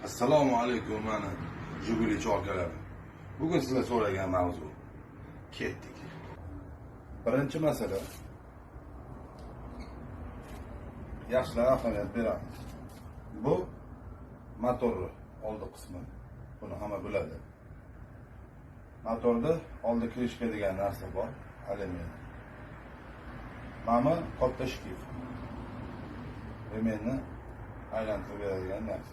Assalomu alaykum, mana Jiguli aka. Bugun sizlar so'ragan mavzu. Ketdik. Birinchi masala. Yaxshilar ahamiyat beramiz. Bu motorni oldi qismi. Buni hamma biladi. Motorda oldi krishka degan narsa bor, alyuminiy. Mana katta shkif. Remenni aylantirib beradigan narsa.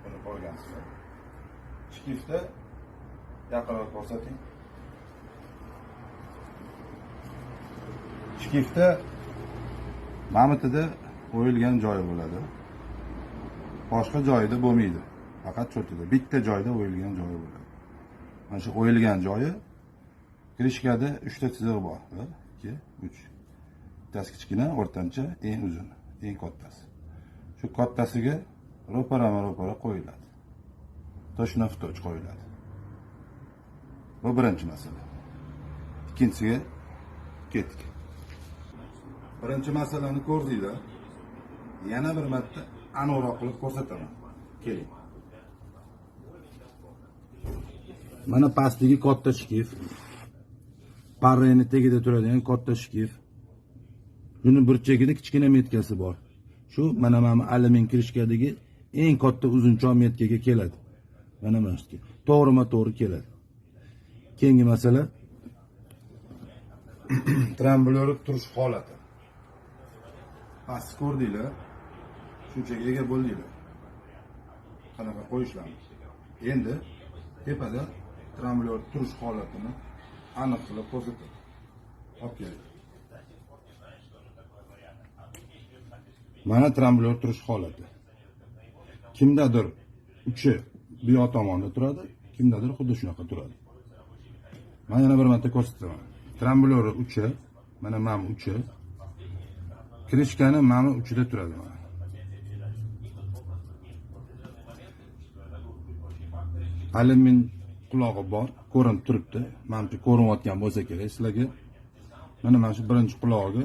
Buni ko'rgansizlar. Shkifda yaqinroq ko'rsating. Shkifda mamitida o'yilgan joyi bo'ladi. Boshqa joyida bo'lmaydi. Faqat cho'tida bitta joyda o'yilgan joyi bo'ladi. Mana shu o'yilgan joyi krishkada 3 ta chiziq bor. 1, 2, 3. Bittasi kichkina, o'rtancha, eng uzun, eng kattasi. Shu kattasiga ro'para qo'yiladi. Toshna fitoch qo'yiladi. Bu birinchi masala. Ikkinchisiga ketdik. Birinchi masalani ko'rdinglar. Yana bir marta aniqroq qilib ko'rsataman. Keling. Mana pastdagi katta shkif. Parreni tagida turadigan katta shkif. Buni burchagida kichkina metkasi bor. Shu mana alyumin krishkadagi eng katta uzunchoq metkaga keladi. Mana shu. To'g'ri keladi. Keyingi masala tramblyorni turish holati. Past ko'rdinglar. Shunchaga ega bo'ldinglar. Qanaqa qo'yishlarni. Endi tepada tramblyor turish holatini aniq qilib ko'rsataman. Okey. Mana tramblyor turish holati. Kimdadir uchi bu yoq tomonda turadi, kimdadir xuddi shunaqa turadi. Mana yana bir marta ko'rsataman. Tramblyor uchi, mana uchi. Krishkani mana uchida turadi mana. Alyumin qulog'i bor, ko'rinib turibdi. Menimcha ko'rinayotgan bo'lsa kerak sizlarga. Mana shu birinchi qulog'iga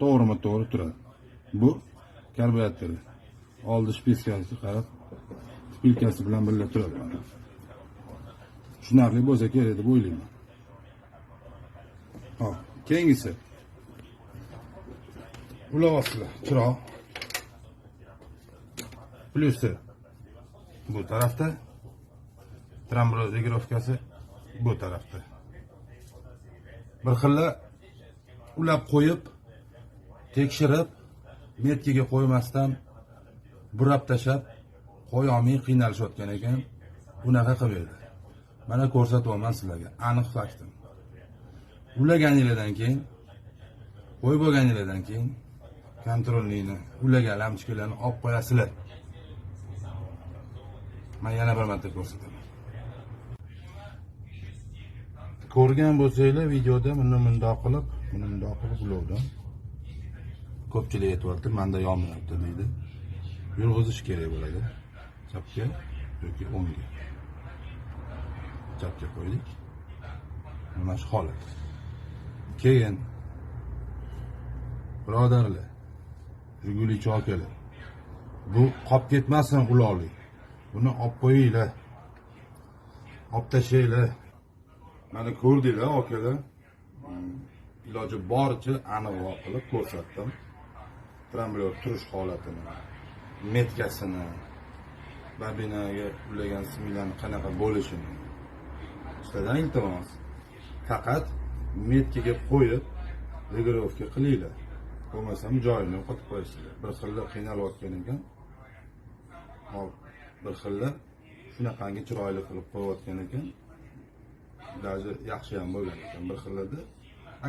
to'g'ri turadi. Bu karburator. Oldi shpilkasi qarab, shpilkasi bilan birga turadi mana. Shunaqli bo'lsa kerak deb o'ylayman. Hop, keyingisi. Ulovasizlar, chiroq. Plyusi bu tarafda. Tramblyor regirovkasi bu tarafda. Bir xilla ulab qo'yib, tekshirib, metkaga qo'ymasdan burab tashab, qo'ya olmay qiynalishayotgan ekan. Bunaqa qilmaydi. Mana ko'rsatyapman sizlarga, aniq faktim. Ulaganinglardan keyin, qo'yib bo'lganinglardan keyin kontrolni, ulagan lampochkalarni olib qo'yasizlar. Men yana bir marta ko'rsataman. Ko'rgan bo'lsanglar videoda bundoq qilib ulovdan. Ko'pchilik aytibdi, menda yonmayapti deydi. Yurg'izish kerak bo'ladi. Chapga yoki o'ngga. Chapga qo'ydik. Mana shu holat. Keyin birodarlar, Jiguli akalar. Bu qolib ketmasin ulovli. Buni olib qo'yinglar. Olib tashlaylar. Mana ko'rdinglar akalar. Iloji boricha aniqroq qilib ko'rsatdim. Tramblyor turish holatini, metkasini, babinaga ulagan smilarni qanaqa bo'lishini. Sizlardan iltimos. Faqat metkaga qo'yib regirovka qilinglar. Bo'lmasam joyini yo'qotib qo'yasizlar. Bir xilla qiynalayotgan ekan. Hop, bir xilla shunaqangi chiroyli qilib qo'yayotgan ekan. Iloji yaxshi ham bo'lgan ekan. Bir xillada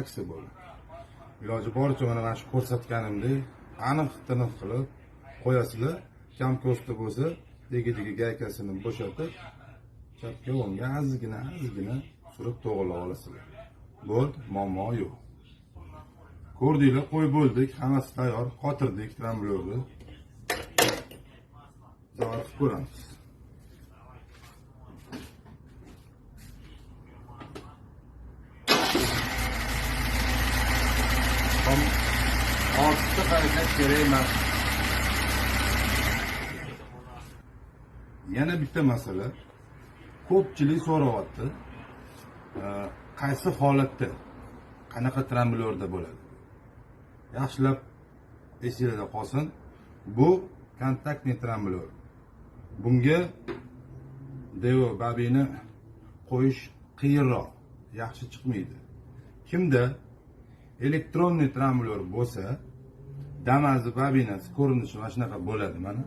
aksi bo'ldi. Iloji boricha mana shu ko'rsatganimdek aniq tiniq qilib qo'yasizlar. Kam ko'sti bo'lsa, degi gaykasini bo'shatib, chapga o'ngga ozgina surib to'g'rilab olasizlar. Bo'ldi, muammo yo'q. Ko'rdinglar, qo'yib bo'ldik, hammasi tayyor, qotirdik tramblyorni. Zavod ko'ramiz. Ortiqcha harakat kerak emas. Yana bitta masala. Ko'pchilik so'rayapti. Qaysi holatda qanaqa tremblorda bo'ladi? Yaxshilab esingizda qolsin. Bu kontaktli tremblor. Bunga devo babini qo'yish qiyinroq, yaxshi chiqmaydi. Kimda elektronli tremblor bo'lsa, damazni babinasi ko'rinishi mana shunaqa bo'ladi mana.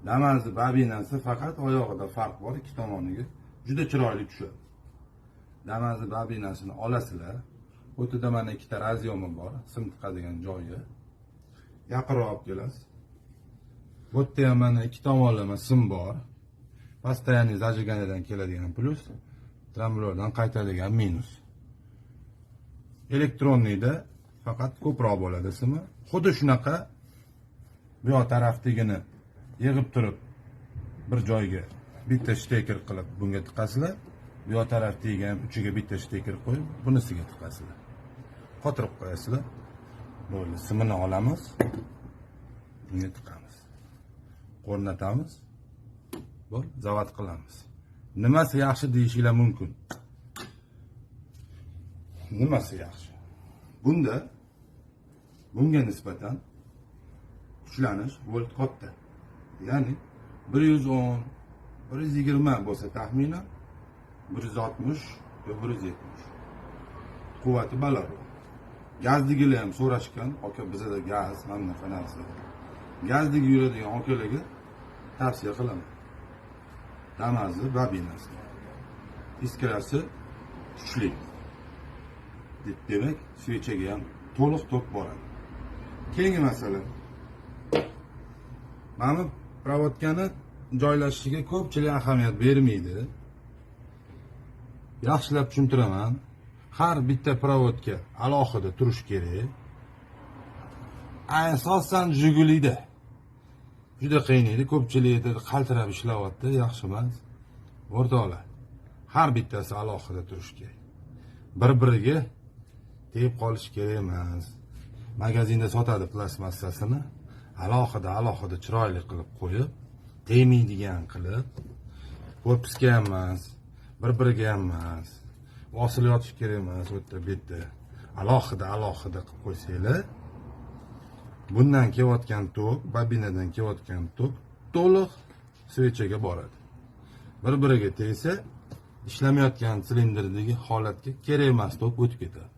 Damazni babinasi faqat oyog'ida farq bor, ikki tomoniga juda chiroyli tushadi. Damazni babinasini olasizlar. O'tida mana ikkita razyomi bor, sim tiqadigan joyi. Yaqinroq olib kelasiz. Bu yerda ham mana ikki tomonlama sim bor. Постоянный zajiganadan keladigan plus, tremblordan qaytadigan minus. Elektronlikda faqat ko'proq bo'ladi simi. Xuddi shunaqa bu yoq tarafdagini yig'ib turib bir joyga bitta shteker qilib bunga tiqasizlar. Bu yoq tarafdagi ham uchiga bitta shteker qo'yib, bunisiga tiqasizlar. Qotirib qo'yasizlar. Bo'ldi, simini olamiz. Bunga tiqamiz. O'rnatamiz. Bo'ldi, zavod qilamiz. Nimasi yaxshi deyishinglar mumkin. Nimasi yaxshi? Bunga nisbatan kuchlanish volt katta. Ya'ni 110, 120 bo'lsa taxminan 160 va 170. Quvvati balandroq. Gazligilar ham so'rashgan, aka bizda gaz, mana bunaqa narsa. Gazdagi yuradigan akalarga tavsiya qilaman. Damazni babinasi. Iskarasi kuchli. Demak, svechaga ham to'liq tok boradi. Keyingi masala. Mana provodkani joylashishiga ko'pchilik ahamiyat bermaydi. Yaxshilab tushuntiraman. Har bitta provodka alohida turish kerak. Asosan Jigulida juda qiyin edi. Ko'pchilik aytadi, qaltirab ishlayapti, yaxshi emas. O'rtoqlar, har bittasi alohida turish kerak. Bir-biriga tegib qolish kerak emas. Magazinda sotadi plastmassasini. Alohida chiroyli qilib qo'yib, tegmaydigan qilib, korpusga ham emas, bir-biriga ham emas, osilib yotish kerak emas, o'tda betda. Alohida qilib qo'ysanglar, bundan kelayotgan tok, babinadan kelayotgan tok to'liq svechaga boradi. Bir-biriga tegsa, ishlamayotgan silindrdagi holatga kerak emas tok o'tib ketadi.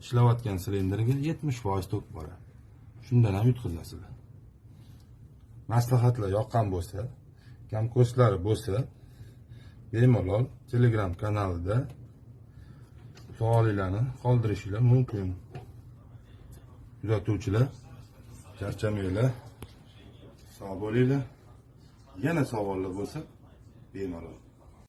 Ishlayotgan silindrga 70% tok boradi. Shundan ham yutqizasizlar. Maslahatlar yoqqan bo'lsa, kamko'stlari bo'lsa, bemalol Telegram kanalida savollarni qoldirishinglar mumkin. Kuzatuvchilar, charchamanglar, sog' bo'linglar. Yana savollar bo'lsa, bemalol